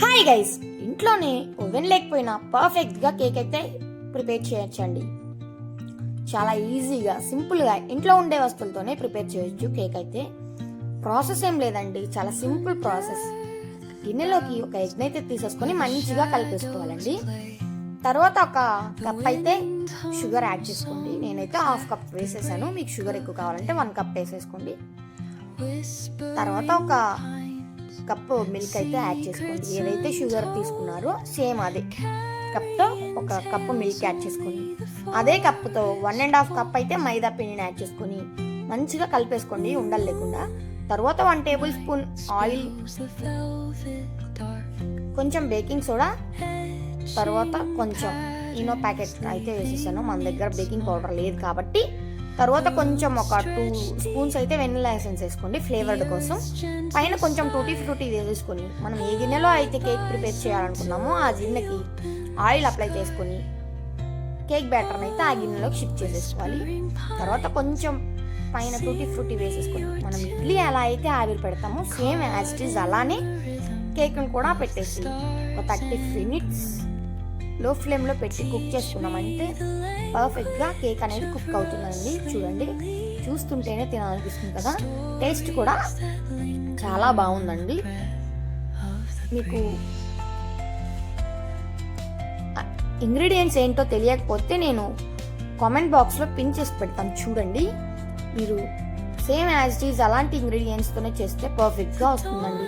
Hi guys, ఇంట్లోనే oven లేకపోయినా పర్ఫెక్ట్గా కేక్ అయితే ప్రిపేర్ చేయొచ్చండి. చాలా ఈజీగా సింపుల్గా ఇంట్లో ఉండే వస్తువులతోనే ప్రిపేర్ చేయొచ్చు కేక్ అయితే. ప్రాసెస్ ఏం లేదండి, చాలా సింపుల్ ప్రాసెస్. గిన్నెలోకి ఒక ఎగ్ అయితే తీసేసుకొని మంచిగా కలిపేసుకోవాలండి. తర్వాత ఒక కప్ అయితే షుగర్ యాడ్ చేసుకోండి. నేనైతే హాఫ్ కప్ వేసేసాను, మీకు షుగర్ ఎక్కువ కావాలంటే 1 కప్ వేసేసుకోండి. తర్వాత ఒక కప్పు మిల్క్ అయితే యాడ్ చేసుకోండి. ఏదైతే షుగర్ తీసుకున్నారో సేమ్ అదే కప్తో ఒక కప్పు మిల్క్ యాడ్ చేసుకోండి. అదే కప్పుతో 1.5 కప్ అయితే మైదా పిండిని యాడ్ చేసుకొని మంచిగా కలిపేసుకోండి ఉండలు లేకుండా. తర్వాత 1 టేబుల్ స్పూన్ ఆయిల్, కొంచెం బేకింగ్ సోడా, తర్వాత కొంచెం ఈనో ప్యాకెట్ అయితే వేసేసాను. మన దగ్గర బేకింగ్ పౌడర్ లేదు కాబట్టి. తర్వాత కొంచెం ఒక 2 స్పూన్స్ అయితే వెనిలా ఎసెన్స్ వేసుకోండి ఫ్లేవర్డ్ కోసం. పైన కొంచెం టూటీ ఫ్రూటీ వేసేసుకొని మనం ఏ గిన్నెలో అయితే కేక్ ప్రిపేర్ చేయాలనుకున్నామో ఆ గిన్నెకి ఆయిల్ అప్లై చేసుకొని కేక్ బ్యాటర్ని అయితే ఆ గిన్నెలోకి షిఫ్ట్ చేసేసుకోవాలి. తర్వాత కొంచెం పైన టూటీ ఫ్రూటీ వేసేసుకొని మనం ఇడ్లీ ఎలా అయితే ఆవిరి పెడతామో సేమ్ యాజ్ ఇట్ ఈజ్ అలానే కేక్ని కూడా పెట్టేసి ఒక 30 మినిట్స్ లో ఫ్లేమ్లో పెట్టి కుక్ చేసుకున్నామంటే పర్ఫెక్ట్గా కేక్ అనేది కుక్ అవుతుందండి. చూడండి, చూస్తుంటేనే తినాలనిపిస్తుంది కదా. టేస్ట్ కూడా చాలా బాగుందండి. మీకు ఇంగ్రీడియంట్స్ ఏంటో తెలియకపోతే నేను కామెంట్ బాక్స్లో పిన్ చేసి పెడతాను, చూడండి. మీరు సేమ్ యాజ్ ఇట్ ఈజ్ అలాంటి ఇంగ్రీడియంట్స్తోనే చేస్తే పర్ఫెక్ట్గా వస్తుందండి.